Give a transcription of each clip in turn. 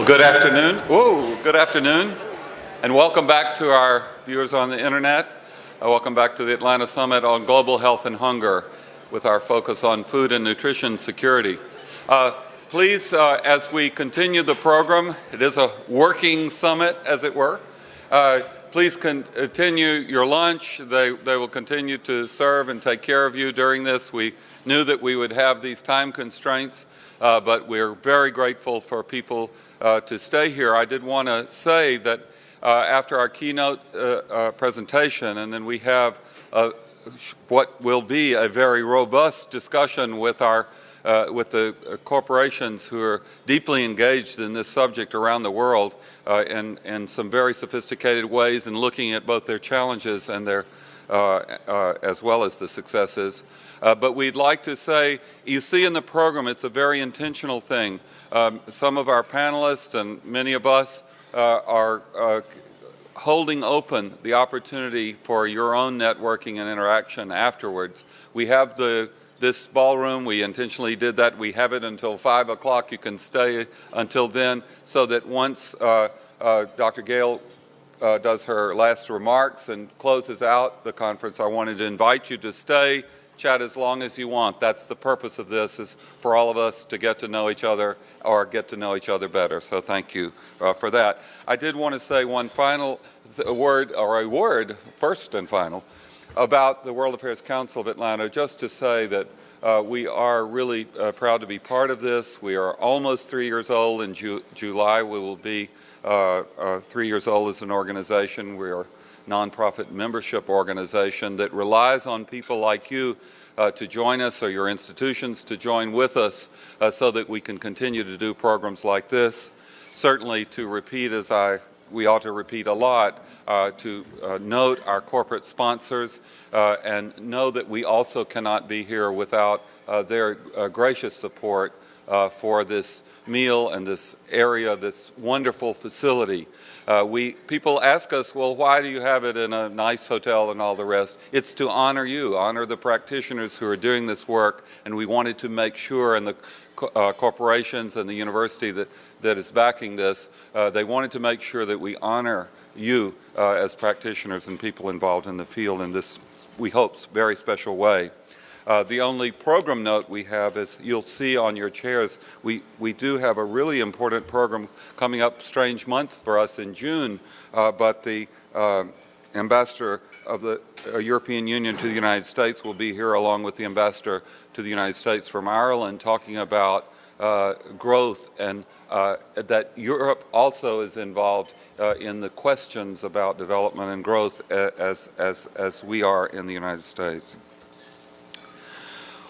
Good afternoon. Whoa, good afternoon. And welcome back to our viewers on the internet. Welcome back to the Atlanta Summit on Global Health and Hunger with our focus on food and nutrition security. Please, as we continue the program, it is a working summit, as it were. Please continue your lunch. They will continue to serve and take care of you during this. We knew that we would have these time constraints, but we're very grateful for people to stay here. I did want to say that after our keynote presentation, and then we have what will be a very robust discussion with the corporations who are deeply engaged in this subject around the world in some very sophisticated ways in looking at both their challenges and their as well as the successes. But we'd like to say, you see in the program, it's a very intentional thing. Some of our panelists and many of us are holding open the opportunity for your own networking and interaction afterwards. We have this ballroom. We intentionally did that. We have it until 5 o'clock. You can stay until then, so that once Dr. Gale does her last remarks and closes out the conference, I wanted to invite you to stay, chat as long as you want. That's the purpose of this, is for all of us to get to know each other or get to know each other better. So thank you for that. I did want to say one final word, first and final, about the World Affairs Council of Atlanta, just to say that we are really proud to be part of this. We are almost 3 years old. In July we will be 3 years old as an organization. We are a nonprofit membership organization that relies on people like you to join us, or your institutions to join with us, so that we can continue to do programs like this. Certainly, to repeat, we ought to repeat a lot, to note our corporate sponsors and know that we also cannot be here without their gracious support for this meal and this area, this wonderful facility. People ask us, well, why do you have it in a nice hotel and all the rest? It's to honor you, honor the practitioners who are doing this work, and we wanted to make sure, and the corporations and the university that is backing this, they wanted to make sure that we honor you as practitioners and people involved in the field in this, we hope, very special way. The only program note we have is, you'll see on your chairs, we do have a really important program coming up, strange months for us in June, but the ambassador of the European Union to the United States will be here, along with the ambassador to the United States from Ireland, talking about growth, and that Europe also is involved in the questions about development and growth as we are in the United States.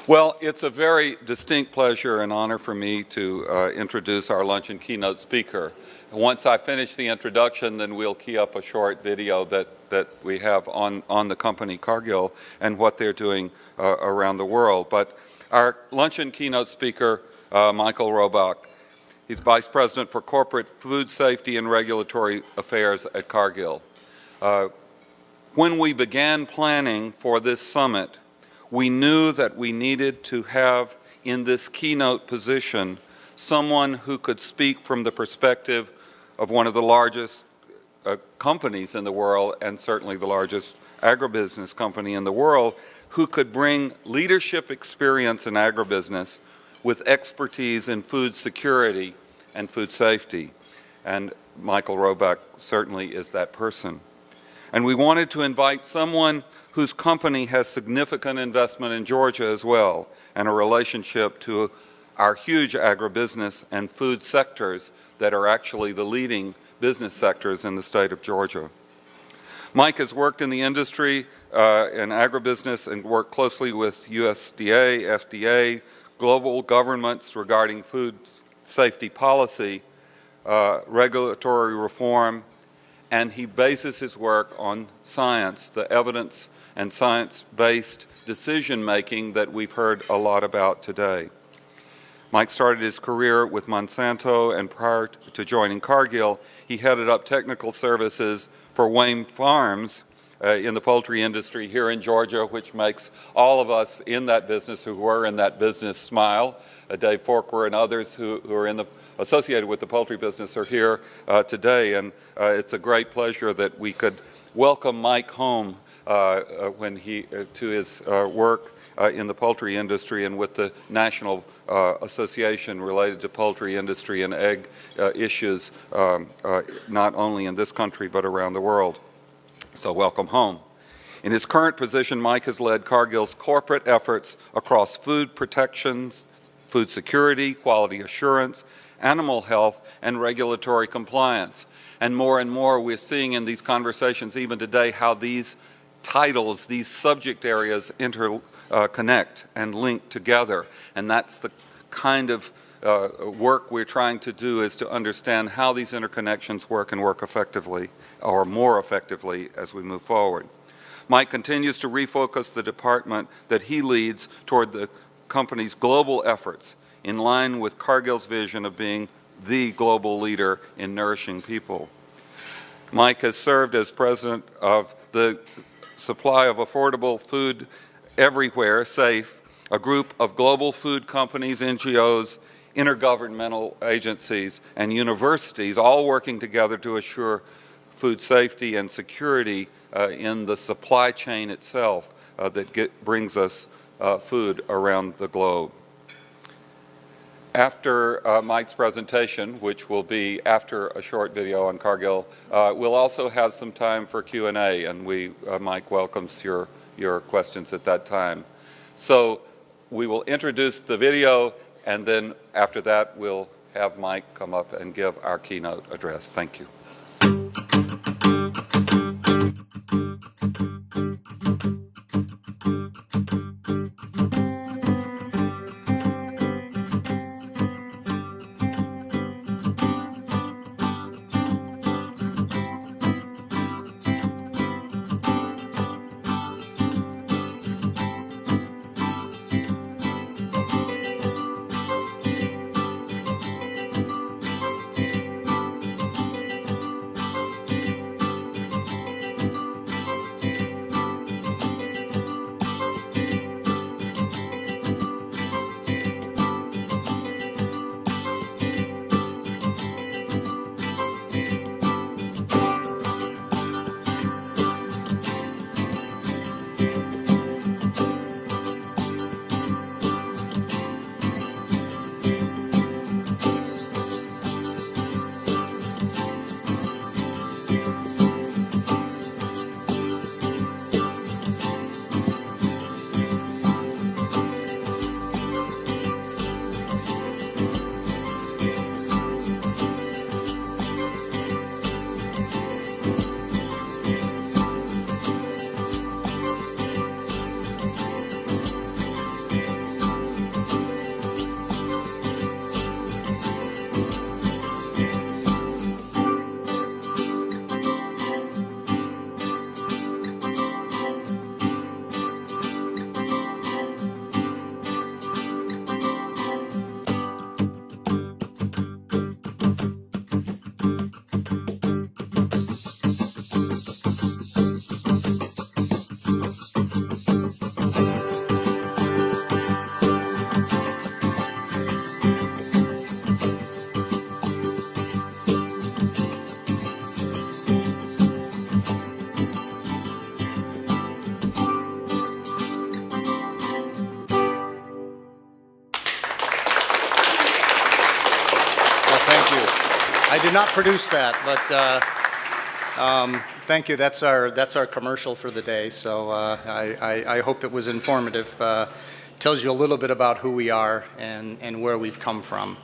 Well, it's a very distinct pleasure and honor for me to introduce our luncheon keynote speaker. Once I finish the introduction, then we'll key up a short video that we have on the company Cargill and what they're doing around the world. But our luncheon keynote speaker, Michael Robach, he's Vice President for Corporate Food Safety and Regulatory Affairs at Cargill. When we began planning for this summit, we knew that we needed to have in this keynote position someone who could speak from the perspective of one of the largest companies in the world, and certainly the largest agribusiness company in the world, who could bring leadership experience in agribusiness with expertise in food security and food safety. And Michael Robach certainly is that person. And we wanted to invite someone whose company has significant investment in Georgia as well, and a relationship to our huge agribusiness and food sectors that are actually the leading business sectors in the state of Georgia. Mike has worked in the industry in agribusiness and worked closely with USDA, FDA, global governments regarding food safety policy, regulatory reform, and he bases his work on science, the evidence and science-based decision-making that we've heard a lot about today. Mike started his career with Monsanto, and prior to joining Cargill, he headed up technical services for Wayne Farms, in the poultry industry here in Georgia, which makes all of us in that business who were in that business smile. Dave Forquer and others who are associated with the poultry business are here today, and it's a great pleasure that we could welcome Mike home to his work in the poultry industry and with the National Association related to poultry industry and egg issues, not only in this country but around the world. So welcome home. In his current position, Mike has led Cargill's corporate efforts across food protections, food security, quality assurance, animal health, and regulatory compliance. And more we're seeing in these conversations even today how these titles, these subject areas interconnect and link together. And that's the kind of work we're trying to do, is to understand how these interconnections work and work effectively, or more effectively, as we move forward. Mike continues to refocus the department that he leads toward the company's global efforts in line with Cargill's vision of being the global leader in nourishing people. Mike has served as president of the Supply of Affordable Food Everywhere, SAFE, a group of global food companies, NGOs, intergovernmental agencies, and universities, all working together to assure food safety and security in the supply chain itself that brings us food around the globe. After Mike's presentation, which will be after a short video on Cargill, we'll also have some time for Q&A, and Mike welcomes your questions at that time. So we will introduce the video, and then after that we'll have Mike come up and give our keynote address. Thank you. I did not produce that, but thank you. That's our commercial for the day. So I hope it was informative. Tells you a little bit about who we are and where we've come from.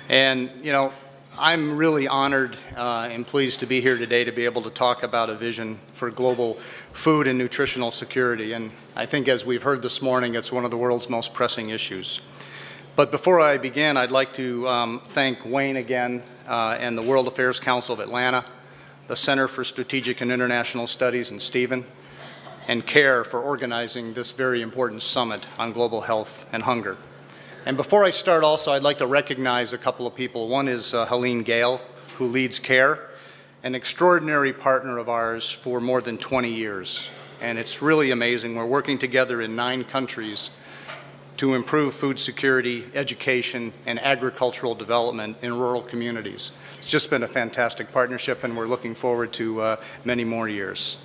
And you know, I'm really honored and pleased to be here today to be able to talk about a vision for global food and nutritional security. And I think, as we've heard this morning, it's one of the world's most pressing issues. But before I begin, I'd like to thank Wayne again and the World Affairs Council of Atlanta, the Center for Strategic and International Studies, and Stephen, and CARE for organizing this very important summit on global health and hunger. And before I start also, I'd like to recognize a couple of people. One is Helene Gale, who leads CARE, an extraordinary partner of ours for more than 20 years. And it's really amazing. We're working together in 9 countries to improve food security, education, and agricultural development in rural communities. It's just been a fantastic partnership, and we're looking forward to many more years.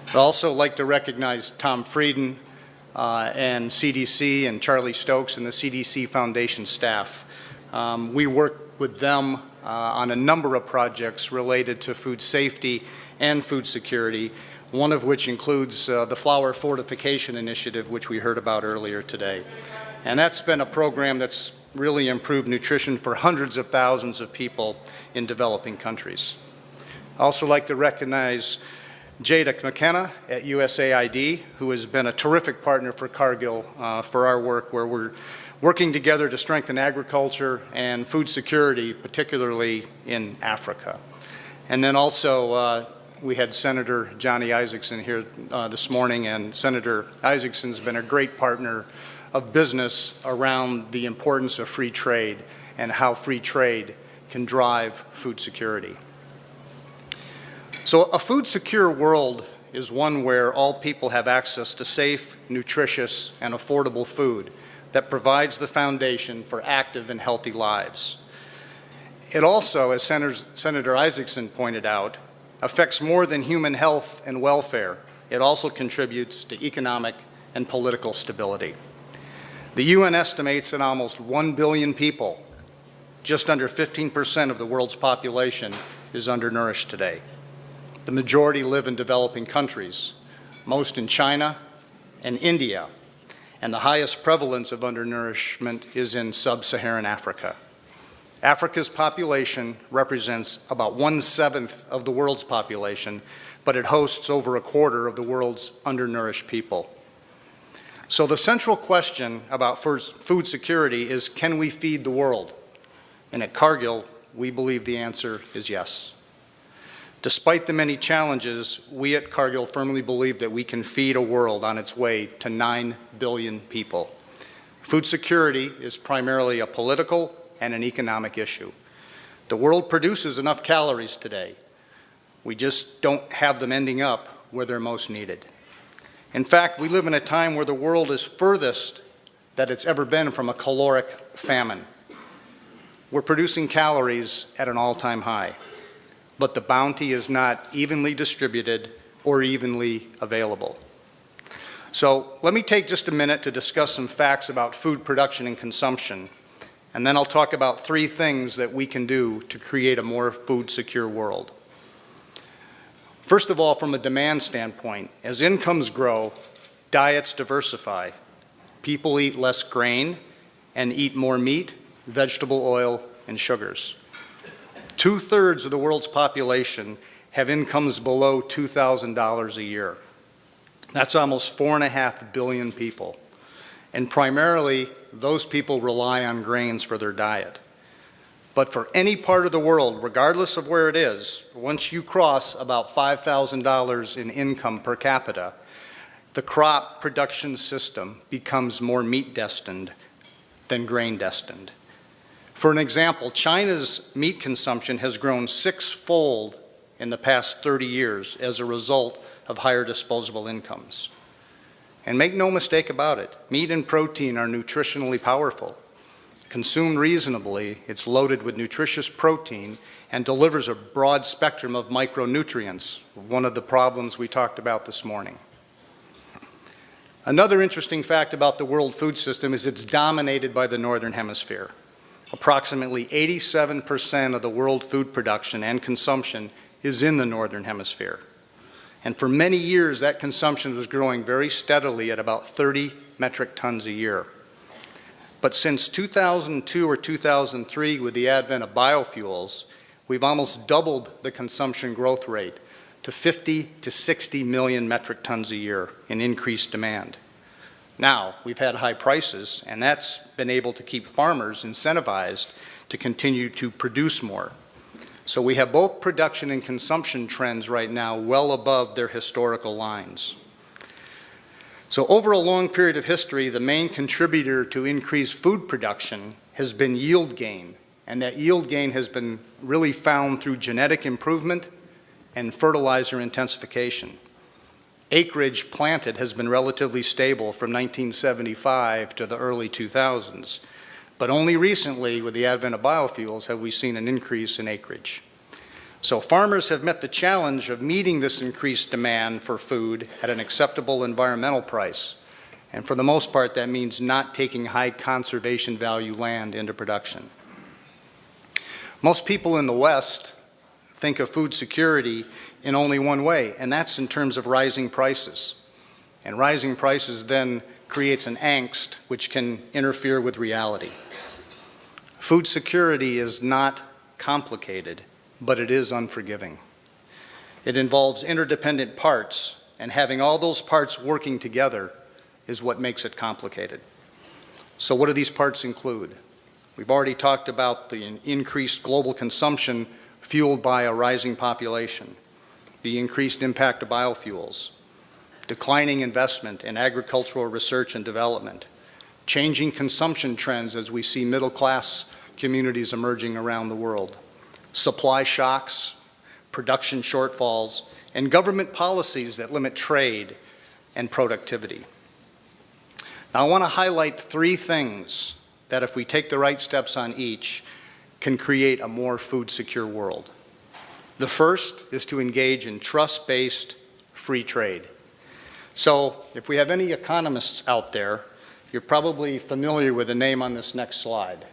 I'd also like to recognize Tom Frieden and CDC and Charlie Stokes and the CDC Foundation staff. We work with them on a number of projects related to food safety and food security, one of which includes the Flour Fortification Initiative, which we heard about earlier today. And that's been a program that's really improved nutrition for hundreds of thousands of people in developing countries. I'd also like to recognize Jada McKenna at USAID, who has been a terrific partner for Cargill for our work, where we're working together to strengthen agriculture and food security, particularly in Africa. And then also, we had Senator Johnny Isakson here this morning, and Senator Isakson's been a great partner of business around the importance of free trade and how free trade can drive food security. So a food secure world is one where all people have access to safe, nutritious, and affordable food that provides the foundation for active and healthy lives. It also, as Senator Isaacson pointed out, affects more than human health and welfare. It also contributes to economic and political stability. The UN estimates that almost 1 billion people, just under 15% of the world's population, is undernourished today. The majority live in developing countries, most in China and India, and the highest prevalence of undernourishment is in sub-Saharan Africa. Africa's population represents about 1/7 of the world's population, but it hosts over 1/4 of the world's undernourished people. So the central question about food security is, can we feed the world? And at Cargill, we believe the answer is yes. Despite the many challenges, we at Cargill firmly believe that we can feed a world on its way to 9 billion people. Food security is primarily a political and an economic issue. The world produces enough calories today. We just don't have them ending up where they're most needed. In fact, we live in a time where the world is furthest that it's ever been from a caloric famine. We're producing calories at an all-time high, but the bounty is not evenly distributed or evenly available. So let me take just a minute to discuss some facts about food production and consumption, and then I'll talk about 3 things that we can do to create a more food-secure world. First of all, from a demand standpoint, as incomes grow, diets diversify. People eat less grain and eat more meat, vegetable oil, and sugars. 2/3 of the world's population have incomes below $2,000 a year. That's almost 4.5 billion people. And primarily, those people rely on grains for their diet. But for any part of the world, regardless of where it is, once you cross about $5,000 in income per capita, the crop production system becomes more meat destined than grain destined. For an example, China's meat consumption has grown 6-fold in the past 30 years as a result of higher disposable incomes. And make no mistake about it, meat and protein are nutritionally powerful. Consumed reasonably, it's loaded with nutritious protein and delivers a broad spectrum of micronutrients, one of the problems we talked about this morning. Another interesting fact about the world food system is it's dominated by the Northern Hemisphere. Approximately 87% of the world food production and consumption is in the Northern Hemisphere. And for many years, that consumption was growing very steadily at about 30 metric tons a year. But since 2002 or 2003, with the advent of biofuels, we've almost doubled the consumption growth rate to 50 to 60 million metric tons a year in increased demand. Now, we've had high prices, and that's been able to keep farmers incentivized to continue to produce more. So we have both production and consumption trends right now well above their historical lines. So over a long period of history, the main contributor to increased food production has been yield gain, and that yield gain has been really found through genetic improvement and fertilizer intensification. Acreage planted has been relatively stable from 1975 to the early 2000s, but only recently, with the advent of biofuels, have we seen an increase in acreage. So farmers have met the challenge of meeting this increased demand for food at an acceptable environmental price. And for the most part, that means not taking high conservation value land into production. Most people in the West think of food security in only one way, and that's in terms of rising prices. And rising prices then creates an angst which can interfere with reality. Food security is not complicated, but it is unforgiving. It involves interdependent parts, and having all those parts working together is what makes it complicated. So what do these parts include? We've already talked about the increased global consumption fueled by a rising population, the increased impact of biofuels, declining investment in agricultural research and development, changing consumption trends as we see middle-class communities emerging around the world, supply shocks, production shortfalls, and government policies that limit trade and productivity. Now, I want to highlight three things that, if we take the right steps on each, can create a more food-secure world. The first is to engage in trust-based free trade. So, if we have any economists out there, you're probably familiar with the name on this next slide.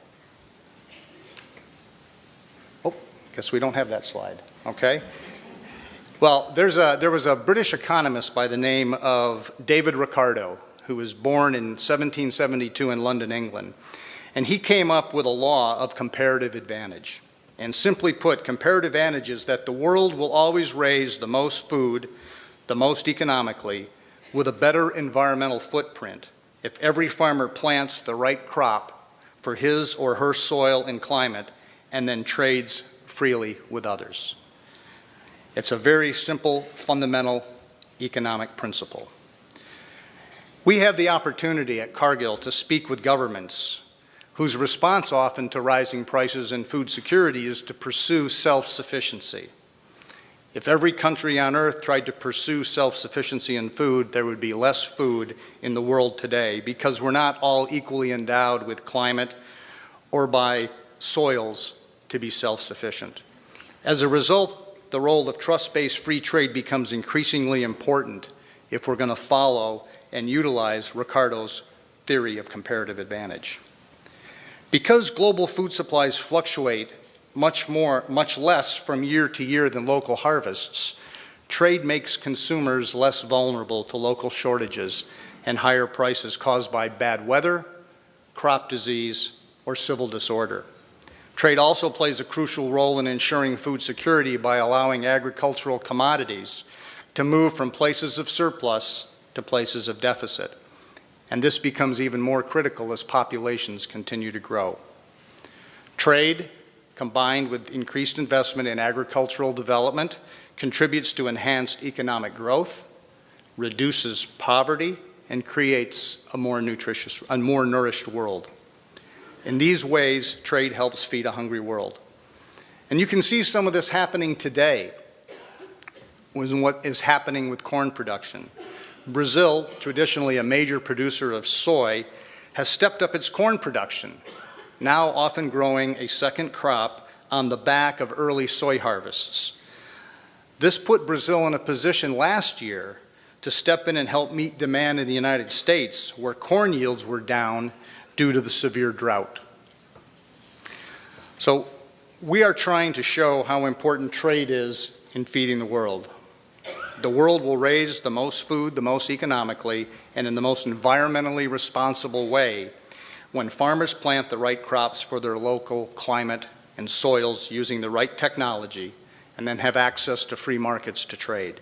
Oh, guess we don't have that slide, okay? Well, there was a British economist by the name of David Ricardo, who was born in 1772 in London, England. And he came up with a law of comparative advantage. And simply put, comparative advantage is that the world will always raise the most food, the most economically, with a better environmental footprint if every farmer plants the right crop for his or her soil and climate and then trades freely with others. It's a very simple, fundamental economic principle. We have the opportunity at Cargill to speak with governments whose response often to rising prices and food security is to pursue self-sufficiency. If every country on earth tried to pursue self-sufficiency in food, there would be less food in the world today, because we're not all equally endowed with climate or by soils to be self-sufficient. As a result, the role of trust-based free trade becomes increasingly important if we're going to follow and utilize Ricardo's theory of comparative advantage. Because global food supplies fluctuate much less from year to year than local harvests, trade makes consumers less vulnerable to local shortages and higher prices caused by bad weather, crop disease, or civil disorder. Trade also plays a crucial role in ensuring food security by allowing agricultural commodities to move from places of surplus to places of deficit. And this becomes even more critical as populations continue to grow. Trade, combined with increased investment in agricultural development, contributes to enhanced economic growth, reduces poverty, and creates a more nutritious, a more nourished world. In these ways, trade helps feed a hungry world. And you can see some of this happening today with what is happening with corn production. Brazil, traditionally a major producer of soy, has stepped up its corn production, now often growing a second crop on the back of early soy harvests. This put Brazil in a position last year to step in and help meet demand in the United States, where corn yields were down due to the severe drought. So we are trying to show how important trade is in feeding the world. The world will raise the most food, the most economically, and in the most environmentally responsible way when farmers plant the right crops for their local climate and soils using the right technology, and then have access to free markets to trade.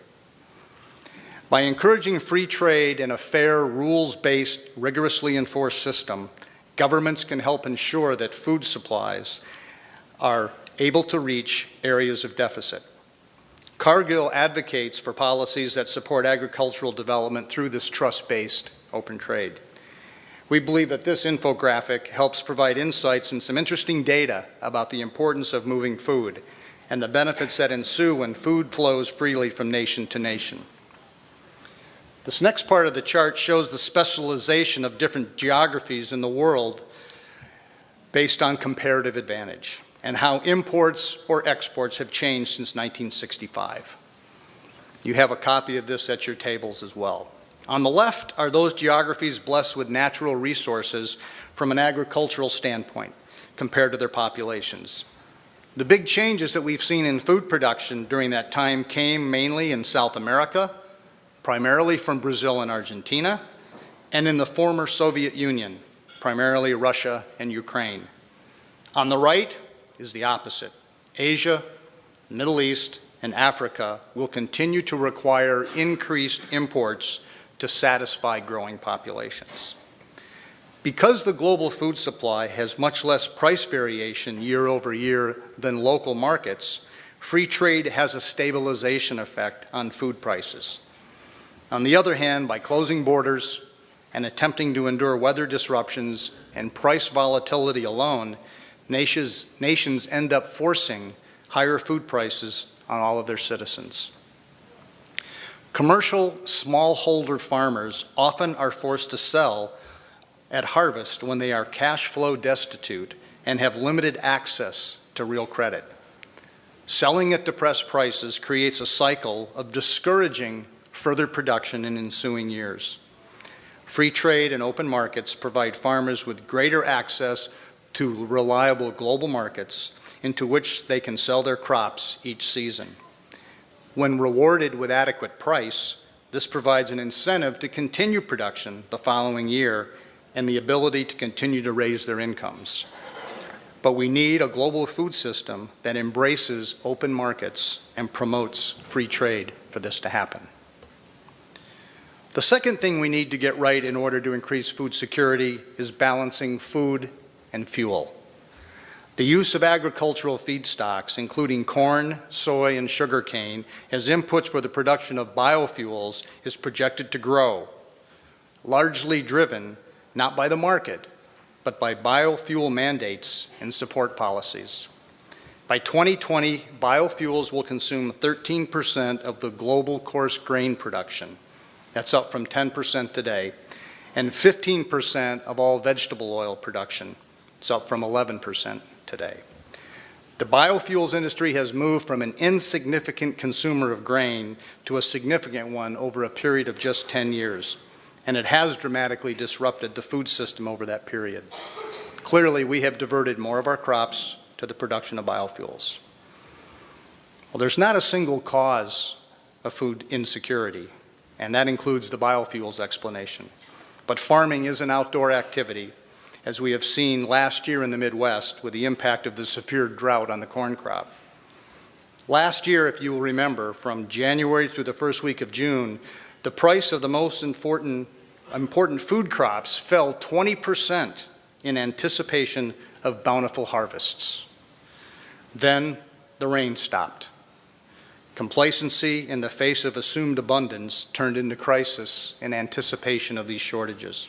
By encouraging free trade in a fair, rules-based, rigorously enforced system, governments can help ensure that food supplies are able to reach areas of deficit. Cargill advocates for policies that support agricultural development through this trust-based open trade. We believe that this infographic helps provide insights and some interesting data about the importance of moving food and the benefits that ensue when food flows freely from nation to nation. This next part of the chart shows the specialization of different geographies in the world based on comparative advantage and how imports or exports have changed since 1965. You have a copy of this at your tables as well. On the left are those geographies blessed with natural resources from an agricultural standpoint compared to their populations. The big changes that we've seen in food production during that time came mainly in South America, primarily from Brazil and Argentina, and in the former Soviet Union, primarily Russia and Ukraine. On the right is the opposite. Asia, Middle East, and Africa will continue to require increased imports to satisfy growing populations. Because the global food supply has much less price variation year over year than local markets, free trade has a stabilization effect on food prices. On the other hand, by closing borders and attempting to endure weather disruptions and price volatility alone, nations end up forcing higher food prices on all of their citizens. Commercial smallholder farmers often are forced to sell at harvest when they are cash flow destitute and have limited access to real credit. Selling at depressed prices creates a cycle of discouraging further production in ensuing years. Free trade and open markets provide farmers with greater access to reliable global markets into which they can sell their crops each season. When rewarded with adequate price, this provides an incentive to continue production the following year and the ability to continue to raise their incomes. But we need a global food system that embraces open markets and promotes free trade for this to happen. The second thing we need to get right in order to increase food security is balancing food and fuel. The use of agricultural feedstocks, including corn, soy, and sugarcane, as inputs for the production of biofuels is projected to grow, largely driven not by the market, but by biofuel mandates and support policies. By 2020, biofuels will consume 13% of the global coarse grain production. That's up from 10% today, and 15% of all vegetable oil production. It's up from 11% today. The biofuels industry has moved from an insignificant consumer of grain to a significant one over a period of just 10 years, and it has dramatically disrupted the food system over that period. Clearly, we have diverted more of our crops to the production of biofuels. Well, there's not a single cause of food insecurity, and that includes the biofuels explanation. But farming is an outdoor activity, as we have seen last year in the Midwest with the impact of the severe drought on the corn crop. Last year, if you will remember, from January through the first week of June, the price of the most important food crops fell 20% in anticipation of bountiful harvests. Then the rain stopped. Complacency in the face of assumed abundance turned into crisis in anticipation of these shortages.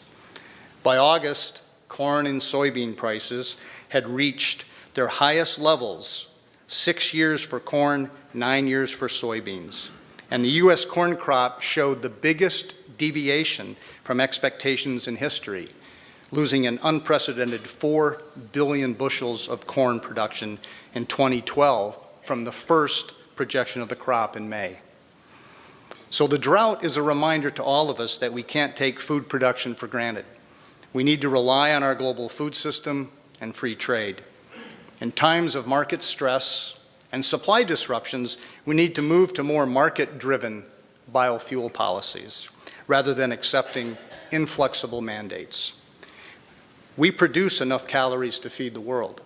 By August, corn and soybean prices had reached their highest levels, 6 years for corn, 9 years for soybeans. And the U.S. corn crop showed the biggest deviation from expectations in history, losing an unprecedented 4 billion bushels of corn production in 2012 from the first projection of the crop in May. So the drought is a reminder to all of us that we can't take food production for granted. We need to rely on our global food system and free trade. In times of market stress and supply disruptions, we need to move to more market-driven biofuel policies rather than accepting inflexible mandates. We produce enough calories to feed the world.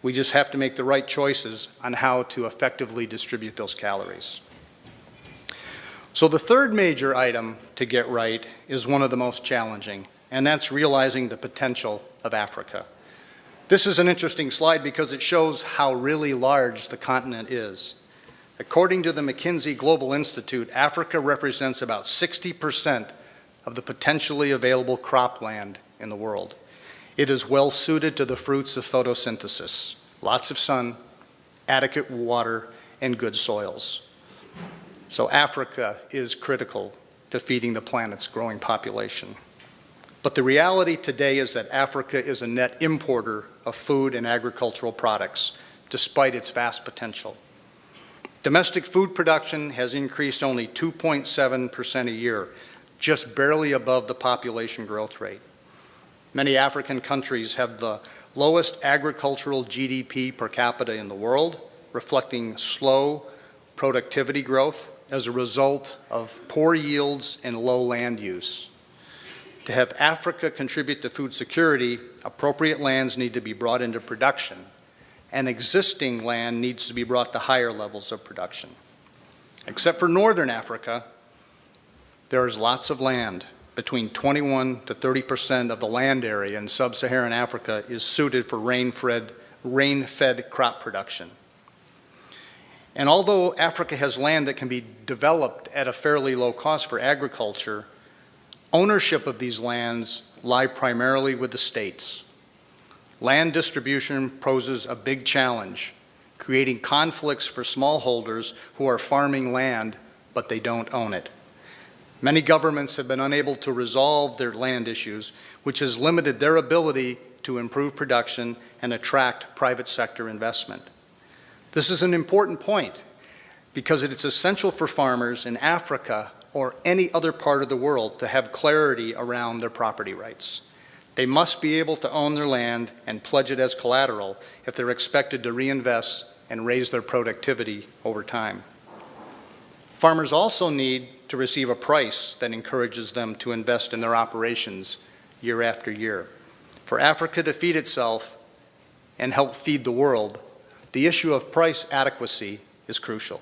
We just have to make the right choices on how to effectively distribute those calories. So the third major item to get right is one of the most challenging, and that's realizing the potential of Africa. This is an interesting slide because it shows how really large the continent is. According to the McKinsey Global Institute, Africa represents about 60% of the potentially available cropland in the world. It is well suited to the fruits of photosynthesis, lots of sun, adequate water, and good soils. So Africa is critical to feeding the planet's growing population. But the reality today is that Africa is a net importer of food and agricultural products, despite its vast potential. Domestic food production has increased only 2.7% a year, just barely above the population growth rate. Many African countries have the lowest agricultural GDP per capita in the world, reflecting slow productivity growth as a result of poor yields and low land use. To have Africa contribute to food security, appropriate lands need to be brought into production, and existing land needs to be brought to higher levels of production. Except for northern Africa, there is lots of land. Between 21 to 30% of the land area in sub-Saharan Africa is suited for rain-fed crop production. And although Africa has land that can be developed at a fairly low cost for agriculture, ownership of these lands lie primarily with the states. Land distribution poses a big challenge, creating conflicts for smallholders who are farming land, but they don't own it. Many governments have been unable to resolve their land issues, which has limited their ability to improve production and attract private sector investment. This is an important point because it is essential for farmers in Africa or any other part of the world to have clarity around their property rights. They must be able to own their land and pledge it as collateral if they're expected to reinvest and raise their productivity over time. Farmers also need to receive a price that encourages them to invest in their operations year after year. For Africa to feed itself and help feed the world, the issue of price adequacy is crucial.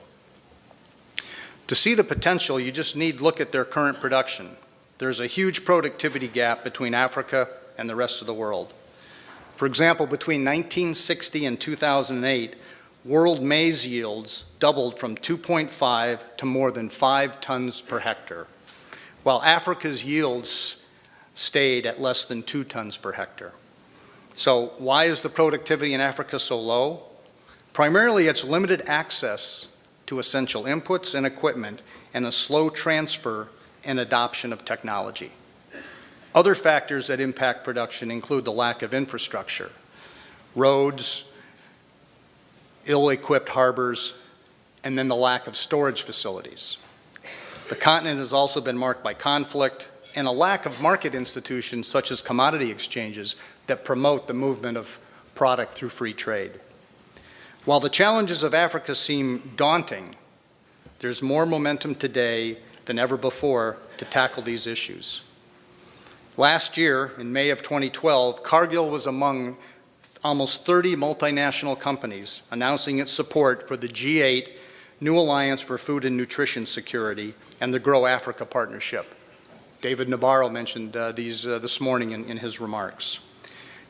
To see the potential, you just need to look at their current production. There's a huge productivity gap between Africa and the rest of the world. For example, between 1960 and 2008, world maize yields doubled from 2.5 to more than 5 tons per hectare, while Africa's yields stayed at less than 2 tons per hectare. So why is the productivity in Africa so low? Primarily, it's limited access to essential inputs and equipment and a slow transfer and adoption of technology. Other factors that impact production include the lack of infrastructure, roads, ill-equipped harbors, and then the lack of storage facilities. The continent has also been marked by conflict and a lack of market institutions such as commodity exchanges that promote the movement of product through free trade. While the challenges of Africa seem daunting, there's more momentum today than ever before to tackle these issues. Last year, in May of 2012, Cargill was among almost 30 multinational companies announcing its support for the G8 New Alliance for Food and Nutrition Security and the Grow Africa Partnership. David Nabarro mentioned these this morning in his remarks.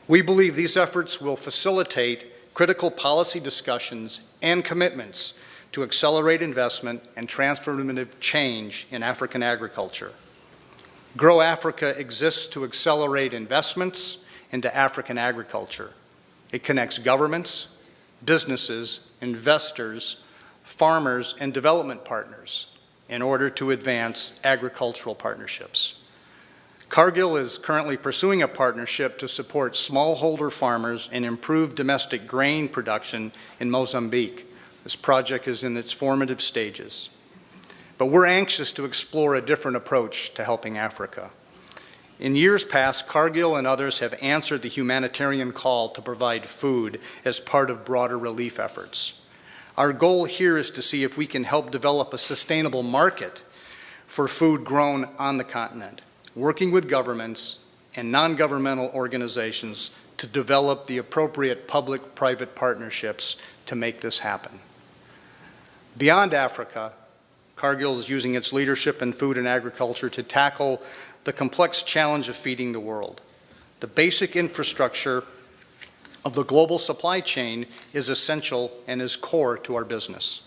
We believe these efforts will facilitate critical policy discussions and commitments to accelerate investment and transformative change in African agriculture. Grow Africa exists to accelerate investments into African agriculture. It connects governments, businesses, investors, farmers, and development partners in order to advance agricultural partnerships. Cargill is currently pursuing a partnership to support smallholder farmers and improve domestic grain production in Mozambique. This project is in its formative stages. But we're anxious to explore a different approach to helping Africa. In years past, Cargill and others have answered the humanitarian call to provide food as part of broader relief efforts. Our goal here is to see if we can help develop a sustainable market for food grown on the continent, working with governments and non-governmental organizations to develop the appropriate public-private partnerships to make this happen. Beyond Africa, Cargill is using its leadership in food and agriculture to tackle the complex challenge of feeding the world. The basic infrastructure of the global supply chain is essential and is core to our business.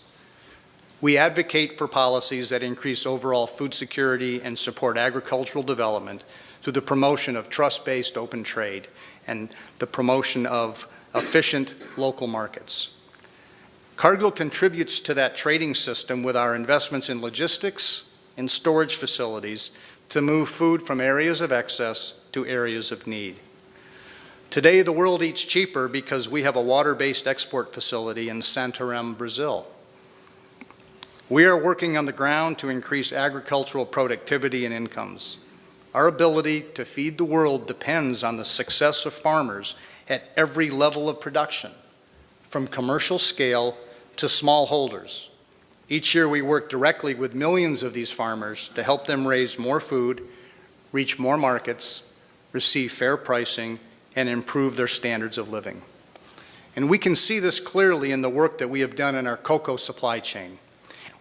We advocate for policies that increase overall food security and support agricultural development through the promotion of trust-based open trade and the promotion of efficient local markets. Cargill contributes to that trading system with our investments in logistics and storage facilities to move food from areas of excess to areas of need. Today, the world eats cheaper because we have a water-based export facility in Santarém, Brazil. We are working on the ground to increase agricultural productivity and incomes. Our ability to feed the world depends on the success of farmers at every level of production, from commercial scale to smallholders. Each year we work directly with millions of these farmers to help them raise more food, reach more markets, receive fair pricing, and improve their standards of living. And we can see this clearly in the work that we have done in our cocoa supply chain,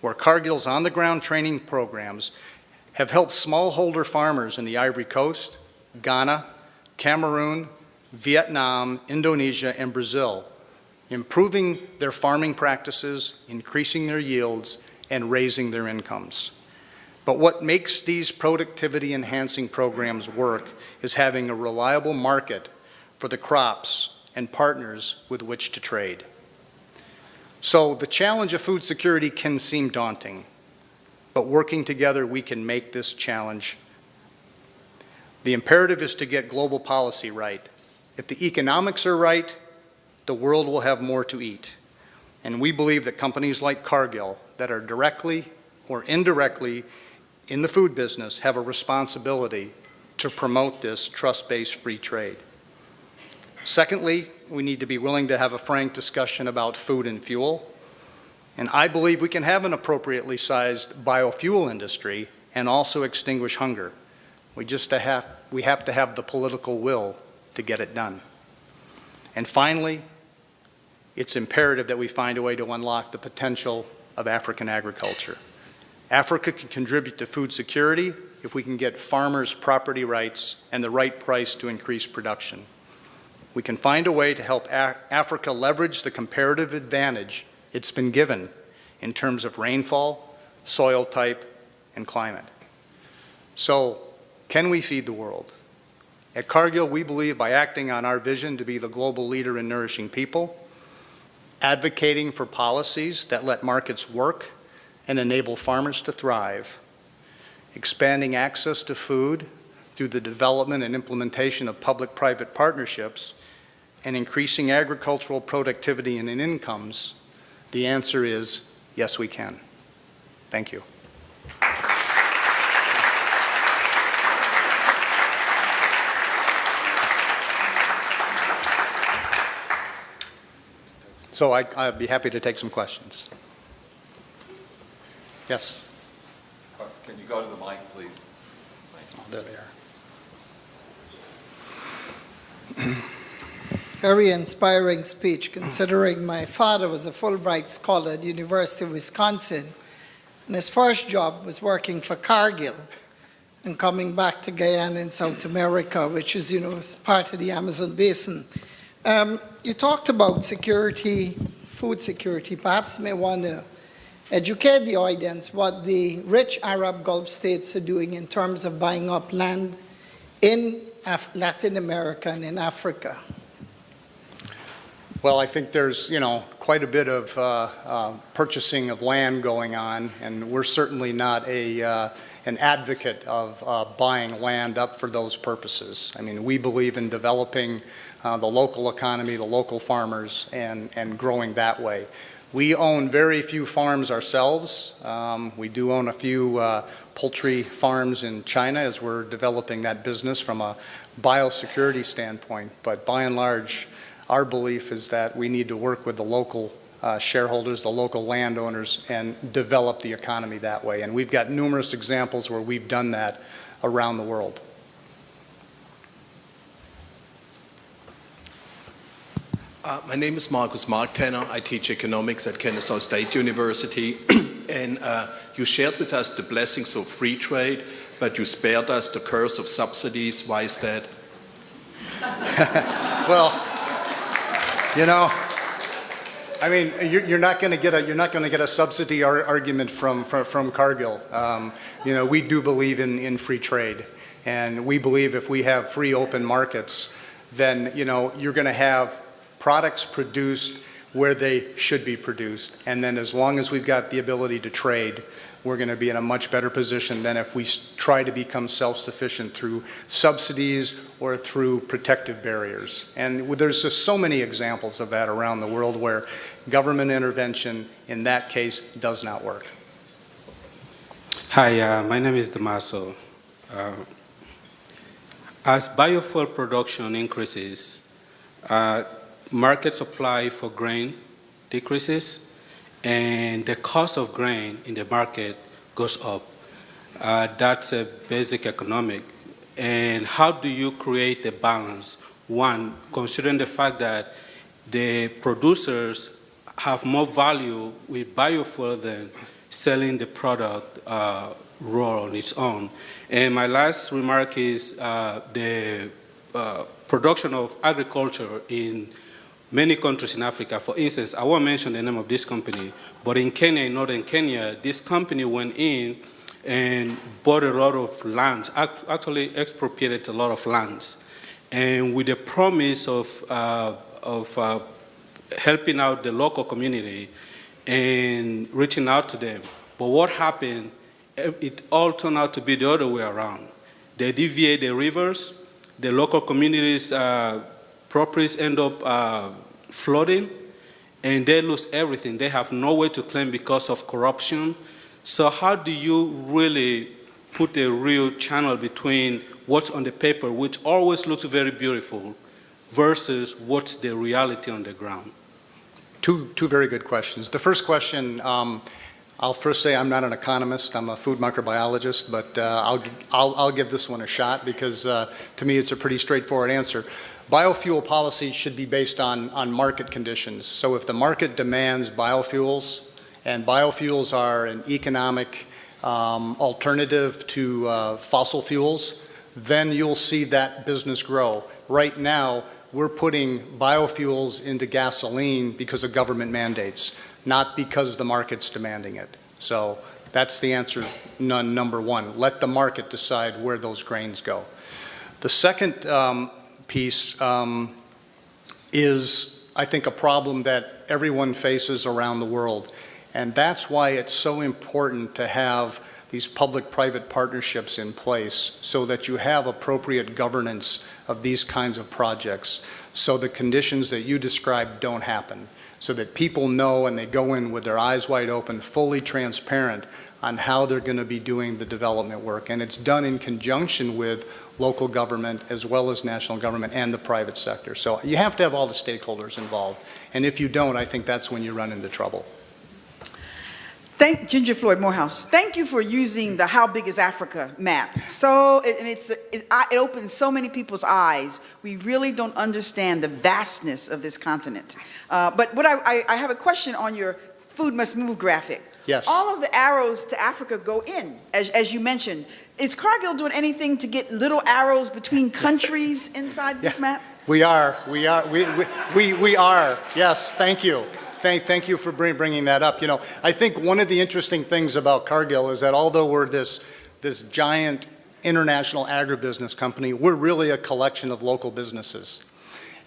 where Cargill's on-the-ground training programs have helped smallholder farmers in the Ivory Coast, Ghana, Cameroon, Vietnam, Indonesia, and Brazil, improving their farming practices, increasing their yields, and raising their incomes. But what makes these productivity-enhancing programs work is having a reliable market for the crops and partners with which to trade. So the challenge of food security can seem daunting, but working together we can make this challenge. The imperative is to get global policy right. If the economics are right, the world will have more to eat. And we believe that companies like Cargill that are directly or indirectly in the food business have a responsibility to promote this trust-based free trade. Secondly, we need to be willing to have a frank discussion about food and fuel. And I believe we can have an appropriately sized biofuel industry and also extinguish hunger. We have to have the political will to get it done. And finally, it's imperative that we find a way to unlock the potential of African agriculture. Africa can contribute to food security if we can get farmers property rights and the right price to increase production. We can find a way to help Africa leverage the comparative advantage it's been given in terms of rainfall, soil type, and climate. So, can we feed the world? At Cargill, we believe by acting on our vision to be the global leader in nourishing people, advocating for policies that let markets work and enable farmers to thrive, expanding access to food through the development and implementation of public-private partnerships, and increasing agricultural productivity and incomes, the answer is yes, we can. Thank you. So I'd be happy to take some questions. Yes? Can you go to the mic, please? Oh, there they are. Very inspiring speech, considering my father was a Fulbright scholar at the University of Wisconsin, and his first job was working for Cargill and coming back to Guyana in South America, which is, is part of the Amazon basin. You talked about security, food security. Perhaps you may want to educate the audience what the rich Arab Gulf states are doing in terms of buying up land in Latin America and in Africa. Well, I think there's, quite a bit of purchasing of land going on, and we're certainly not an advocate of buying land up for those purposes. I mean, we believe in developing the local economy, the local farmers, and growing that way. We own very few farms ourselves. We do own a few poultry farms in China as we're developing that business from a biosecurity standpoint, but by and large, our belief is that we need to work with the local shareholders, the local landowners, and develop the economy that way. And we've got numerous examples where we've done that around the world. My name is Mark Tanner. I teach economics at Kennesaw State University. And you shared with us the blessings of free trade, but you spared us the curse of subsidies. Why is that? Well, I mean, you're not going to get a subsidy argument from Cargill. We do believe in free trade, and we believe if we have free open markets, then you're going to have products produced where they should be produced. And then as long as we've got the ability to trade, we're going to be in a much better position than if we try to become self-sufficient through subsidies or through protective barriers. And there's just so many examples of that around the world where government intervention in that case does not work. Hi, my name is Damaso. As biofuel production increases, market supply for grain decreases, and the cost of grain in the market goes up. That's a basic economic. And how do you create a balance? One, considering the fact that the producers have more value with biofuel than selling the product raw on its own. And my last remark is the production of agriculture in many countries in Africa. For instance, I won't mention the name of this company, but in Kenya, in northern Kenya, this company went in and bought a lot of lands, actually expropriated a lot of lands. And with the promise of helping out the local community and reaching out to them. But what happened, it all turned out to be the other way around. They deviate the rivers, the local communities' properties end up flooding, and they lose everything. They have no way to claim because of corruption. So how do you really put a real channel between what's on the paper, which always looks very beautiful, versus what's the reality on the ground? Two very good questions. The first question, I'll first say I'm not an economist. I'm a food microbiologist, but I'll give this one a shot because to me it's a pretty straightforward answer. Biofuel policy should be based on market conditions. So if the market demands biofuels, and biofuels are an economic alternative to fossil fuels, then you'll see that business grow. Right now, we're putting biofuels into gasoline because of government mandates, not because the market's demanding it. So that's the answer, number one. Let the market decide where those grains go. The second piece is, I think, a problem that everyone faces around the world. And that's why it's so important to have these public-private partnerships in place so that you have appropriate governance of these kinds of projects, so the conditions that you described don't happen, so that people know and they go in with their eyes wide open, fully transparent on how they're going to be doing the development work. And it's done in conjunction with local government as well as national government and the private sector. So you have to have all the stakeholders involved. And if you don't, I think that's when you run into trouble. Thank Ginger Floyd Morehouse. Thank you for using the How Big is Africa map. So it opens so many people's eyes. We really don't understand the vastness of this continent. But what I have a question on your Food Must Move graphic. Yes. All of the arrows to Africa go in, as you mentioned. Is Cargill doing anything to get little arrows between countries inside this map? We are. Yes, thank you. Thank you for bringing that up. You know, I think one of the interesting things about Cargill is that although we're this giant international agribusiness company, we're really a collection of local businesses.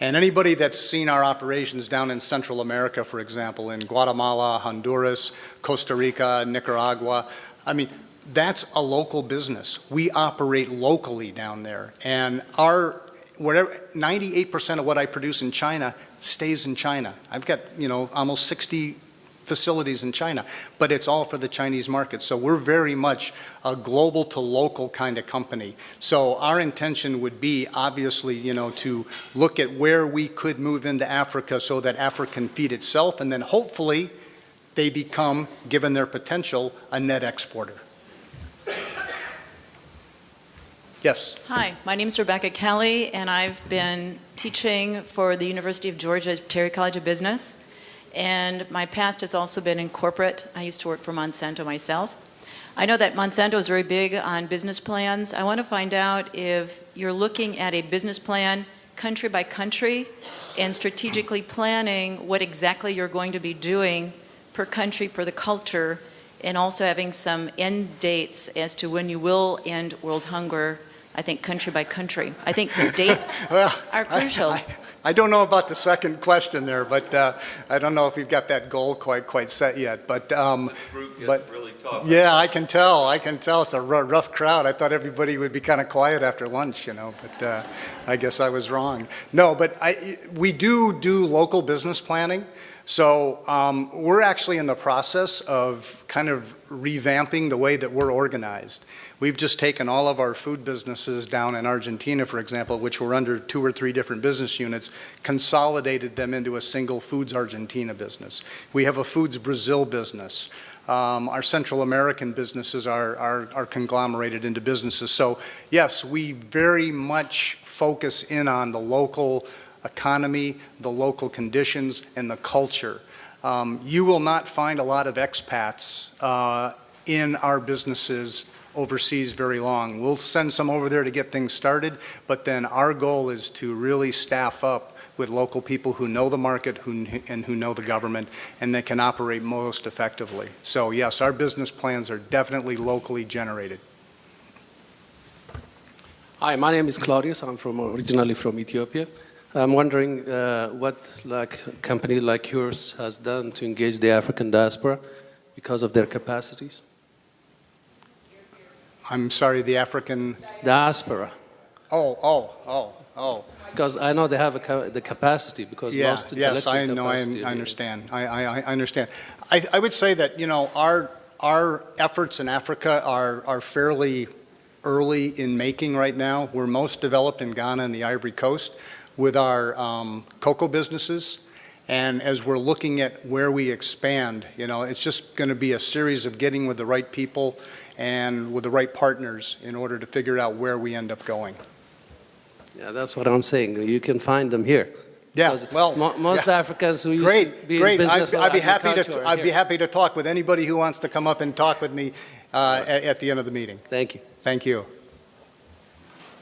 And anybody that's seen our operations down in Central America, for example, in Guatemala, Honduras, Costa Rica, Nicaragua, I mean, that's a local business. We operate locally down there. And 98% of what I produce in China stays in China. I've got, almost 60 facilities in China, but it's all for the Chinese market. So we're very much a global to local kind of company. So our intention would be, obviously, to look at where we could move into Africa so that Africa can feed itself, and then hopefully they become, given their potential, a net exporter. Yes. Hi, my name is Rebecca Kelly, and I've been teaching for the University of Georgia Terry College of Business. And my past has also been in corporate. I used to work for Monsanto myself. I know that Monsanto is very big on business plans. I want to find out if you're looking at a business plan country by country and strategically planning what exactly you're going to be doing per country, per the culture, and also having some end dates as to when you will end world hunger, I think country by country. I think the dates are crucial. I don't know about the second question there, but I don't know if we've got that goal quite set yet. But This group gets really tough. yeah, I can tell. It's a rough crowd. I thought everybody would be kind of quiet after lunch, but I guess I was wrong. No, but we do local business planning. So we're actually in the process of kind of revamping the way that we're organized. We've just taken all of our food businesses down in Argentina, for example, which were under 2 or 3 different business units, consolidated them into a single Foods Argentina business. We have a Foods Brazil business. Our Central American businesses are conglomerated into businesses. So yes, we very much focus in on the local economy, the local conditions, and the culture. You will not find a lot of expats in our businesses overseas very long. We'll send some over there to get things started, but then our goal is to really staff up with local people who know the market and who know the government, and that can operate most effectively. So yes, our business plans are definitely locally generated. Hi, my name is Claudius. I'm originally from Ethiopia. I'm wondering what a company like yours has done to engage the African diaspora because of their capacities. I'm sorry, the African Diaspora. Oh. Because I know they have the capacity because most yes, I know, I understand. I understand. I would say that, our efforts in Africa are fairly early in making right now. We're most developed in Ghana and the Ivory Coast with our cocoa businesses. And as we're looking at where we expand, it's just going to be a series of getting with the right people and with the right partners in order to figure out where we end up going. Yeah, that's what I'm saying. You can find them here. Yeah, well, most Africans who used to be in business I'd be happy to talk with anybody who wants to come up and talk with me at the end of the meeting. Thank you. Thank you.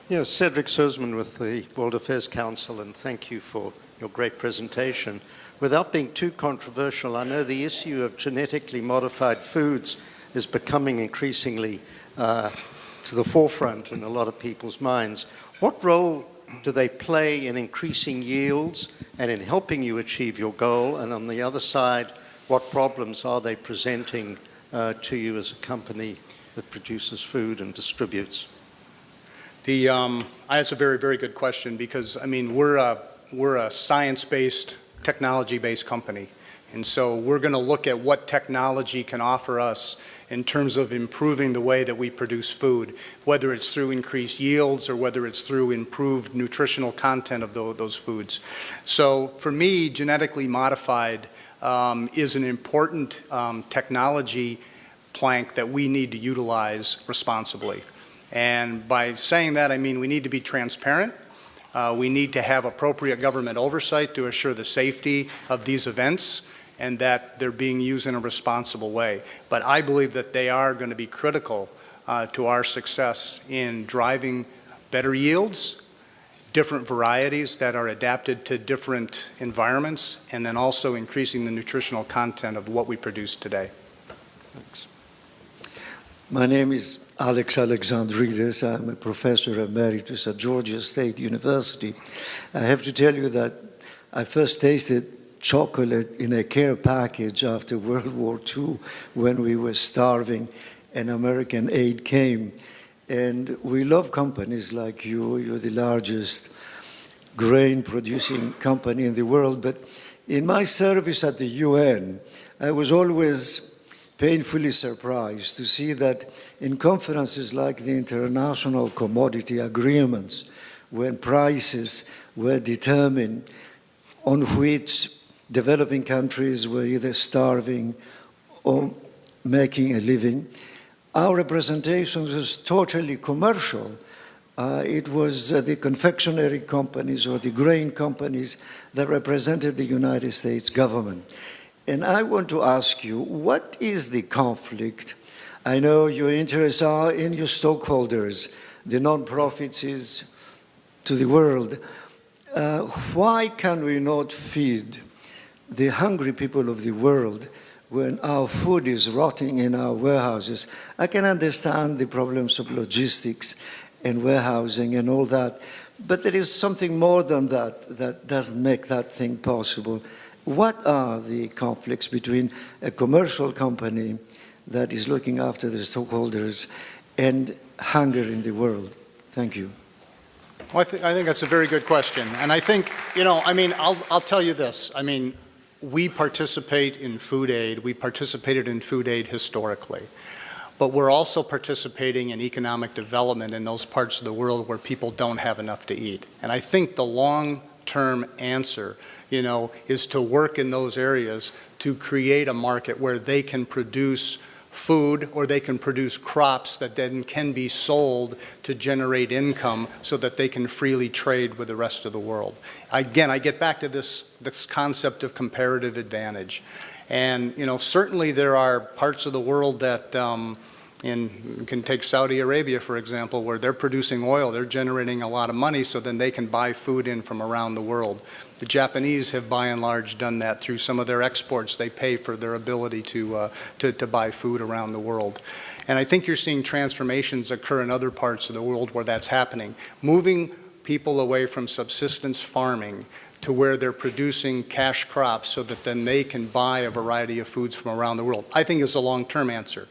Yes, Cedric Sussman with the World Affairs Council, and thank you for your great presentation. Without being too controversial, I know the issue of genetically modified foods is becoming increasingly to the forefront in a lot of people's minds. What role do they play in increasing yields and in helping you achieve your goal? And on the other side, what problems are they presenting to you as a company that produces food and distributes? That's a very, very good question because, we're a science-based, technology-based company. And so we're going to look at what technology can offer us in terms of improving the way that we produce food, whether it's through increased yields or whether it's through improved nutritional content of those foods. So for me, genetically modified is an important technology plank that we need to utilize responsibly. And by saying that, I mean we need to be transparent. We need to have appropriate government oversight to assure the safety of these events and that they're being used in a responsible way. But I believe that they are going to be critical to our success in driving better yields, different varieties that are adapted to different environments, and then also increasing the nutritional content of what we produce today. Thanks. My name is Alex Alexandridis. I'm a professor emeritus at Georgia State University. I have to tell you that I first tasted chocolate in a care package after World War II when we were starving and American aid came. And we love companies like you. You're the largest grain producing company in the world. But in my service at the UN, I was always painfully surprised to see that in conferences like the International Commodity Agreements, when prices were determined on which developing countries were either starving or making a living, our representation was totally commercial. It was the confectionery companies or the grain companies that represented the United States government. And I want to ask you, what is the conflict? I know your interests are in your stockholders, the non-profits is to the world. Why can we not feed the hungry people of the world when our food is rotting in our warehouses? I can understand the problems of logistics and warehousing and all that, But there is something more than that that doesn't make that thing possible. What are the conflicts between a commercial company that is looking after the stockholders and hunger in the world? Thank you. Well, I think that's a very good question. And I think, you know, I mean, I'll tell you this. I mean, we participate in food aid. We participated in food aid historically. But we're also participating in economic development in those parts of the world where people don't have enough to eat. And I think the long-term answer, you know, is to work in those areas to create a market where they can produce food or they can produce crops that then can be sold to generate income so that they can freely trade with the rest of the world. Again, I get back to this concept of comparative advantage. And, you know, certainly there are parts of the world that, you can take Saudi Arabia, for example, where they're producing oil, they're generating a lot of money, so then they can buy food in from around the world. The Japanese have, by and large, done that through some of their exports. They pay for their ability to buy food around the world. And I think you're seeing transformations occur in other parts of the world where that's happening. Moving people away from subsistence farming to where they're producing cash crops so that then they can buy a variety of foods from around the world, I think is a long-term answer.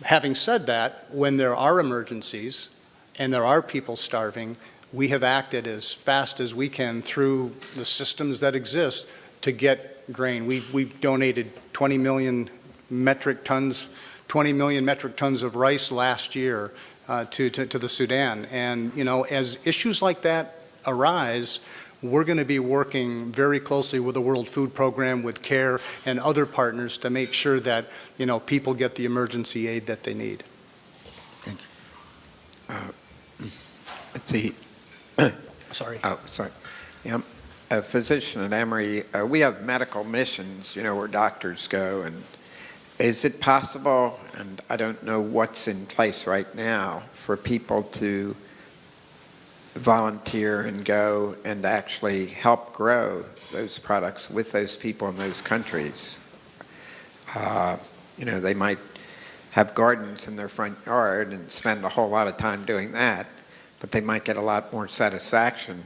Having said that, when there are emergencies and there are people starving, we have acted as fast as we can through the systems that exist to get grain. We've donated 20 million metric tons of rice last year to the Sudan. And, you know, as issues like that arise, we're going to be working very closely with the World Food Program, with CARE, and other partners to make sure that, you know, people get the emergency aid that they need. Thank you. Let's see. Sorry. Oh, sorry. Yeah, a physician at Emory. We have medical missions, you know, where doctors go. And is it possible, and I don't know what's in place right now, for people to volunteer and go and actually help grow those products with those people in those countries? You know, they might have gardens in their front yard and spend a whole lot of time doing that, but they might get a lot more satisfaction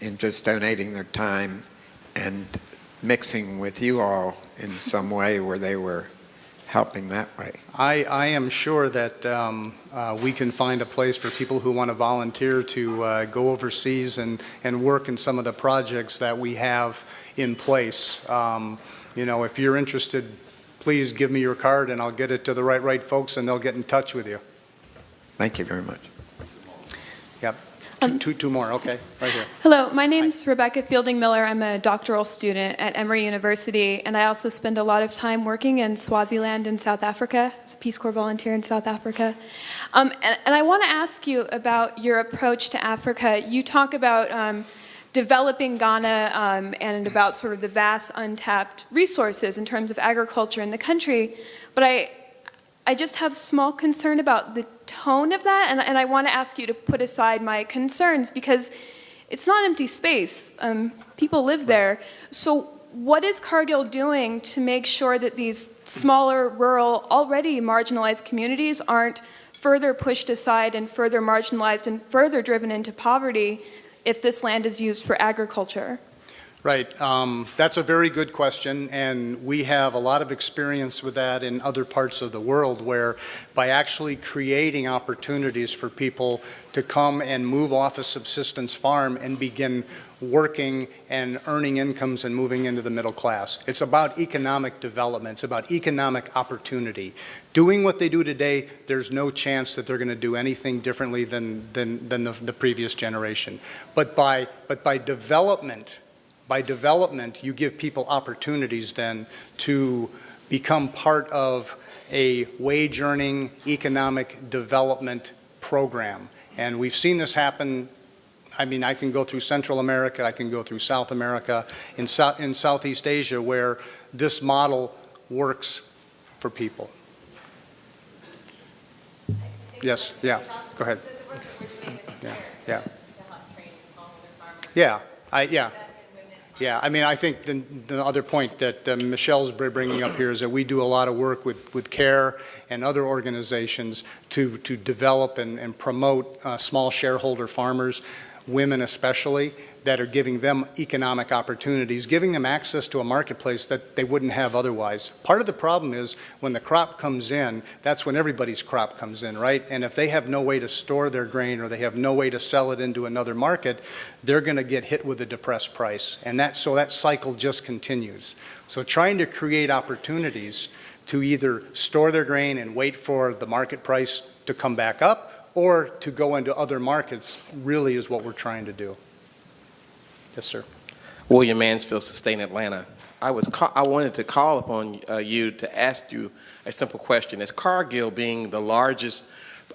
in just donating their time and mixing with you all in some way where they were helping that way. I am sure that we can find a place for people who want to volunteer to go overseas and work in some of the projects that we have in place. You know, if you're interested, please give me your card and I'll get it to the right folks and they'll get in touch with you. Thank you very much. Yep. Two more, okay, right here. Hello, my name's Rebecca Fielding Miller. I'm a doctoral student at Emory University, and I also spend a lot of time working in Swaziland in South Africa, as a Peace Corps volunteer in South Africa. And I want to ask you about your approach to Africa. You talk about developing Ghana and about sort of the vast untapped resources in terms of agriculture in the country, but I just have small concern about the tone of that, and I want to ask you to put aside my concerns because it's not empty space. People live there. So what is Cargill doing to make sure that these smaller, rural, already marginalized communities aren't further pushed aside and further marginalized and further driven into poverty if this land is used for agriculture? Right. That's a very good question, and we have a lot of experience with that in other parts of the world where by actually creating opportunities for people to come and move off a subsistence farm and begin working and earning incomes and moving into the middle class. It's about economic development. It's about economic opportunity. Doing what they do today, there's no chance that they're going to do anything differently than the previous generation. But by development, you give people opportunities then to become part of a wage-earning economic development program. And we've seen this happen. I mean, I can go through Central America, I can go through South America, in Southeast Asia, where this model works for people. Yes, yeah, go ahead. Yeah, I mean, I think the other point that Michelle's bringing up here is that we do a lot of work with CARE and other organizations to develop and promote small shareholder farmers. women especially, that are giving them economic opportunities, giving them access to a marketplace that they wouldn't have otherwise. Part of the problem is when the crop comes in, that's when everybody's crop comes in, right? And if they have no way to store their grain or they have no way to sell it into another market, they're going to get hit with a depressed price. And so that cycle just continues. So trying to create opportunities to either store their grain and wait for the market price to come back up or to go into other markets really is what we're trying to do. Yes, sir. William Mansfield, Sustain Atlanta. I wanted to call upon you to ask you a simple question. As Cargill being the largest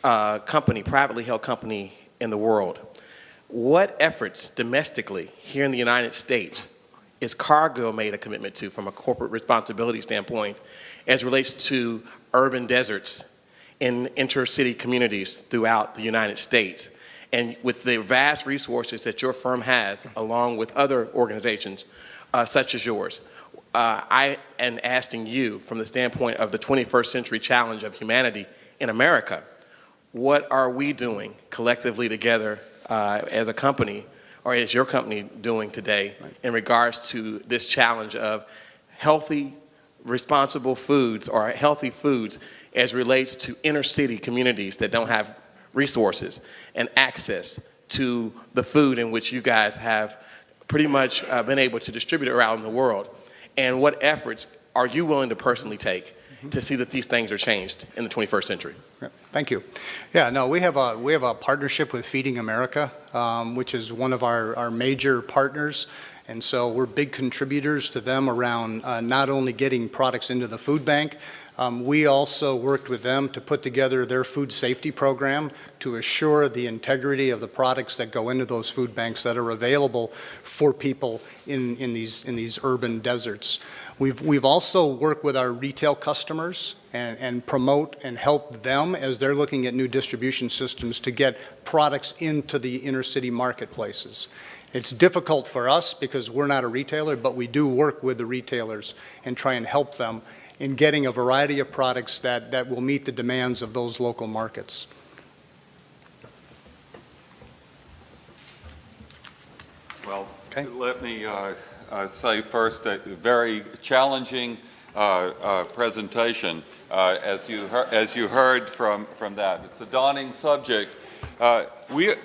company, privately held company in the world, what efforts domestically here in the United States is Cargill made a commitment to from a corporate responsibility standpoint as relates to urban deserts in intercity communities throughout the United States? And with the vast resources that your firm has, along with other organizations such as yours, I am asking you from the standpoint of the 21st century challenge of humanity in America, what are we doing collectively together as a company, or is your company doing today in regards to this challenge of healthy, responsible foods or healthy foods as relates to inner city communities that don't have resources and access to the food in which you guys have pretty much been able to distribute around the world? And what efforts are you willing to personally take to see that these things are changed in the 21st century? Thank you. Yeah, no, we have a partnership with Feeding America, which is one of our major partners. And so we're big contributors to them around not only getting products into the food bank, we also worked with them to put together their food safety program to assure the integrity of the products that go into those food banks that are available for people in these urban deserts. We've also worked with our retail customers and promote and help them as they're looking at new distribution systems to get products into the inner city marketplaces. It's difficult for us because we're not a retailer, but we do work with the retailers and try and help them in getting a variety of products that will meet the demands of those local markets. Well, let me say first a very challenging presentation, as you heard from that. It's a daunting subject. We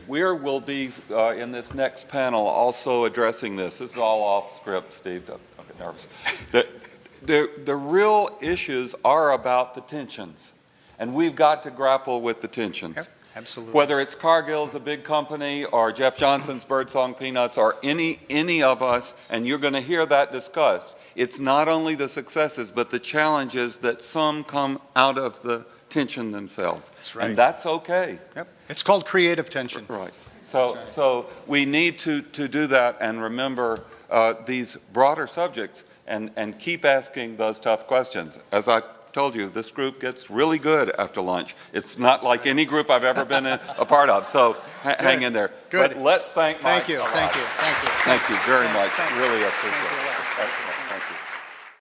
will be in this next panel also addressing this. This is all off script, Steve. Don't get nervous. The real issues are about the tensions, and we've got to grapple with the tensions. Yep, absolutely. Whether it's Cargill's a big company, or Jeff Johnson's Birdsong Peanuts, or any of us, and you're going to hear that discussed. It's not only the successes, but the challenges that some come out of the tension themselves. That's right. And that's okay. Yep. It's called creative tension. Right. So we need to do that and remember these broader subjects and keep asking those tough questions. As I told you, this group gets really good after lunch. It's not like any group I've ever been a part of, so hang in there. Good. But let's thank Mike. Thank you. Thank you very much. Really appreciate it. Excellent. Thank you.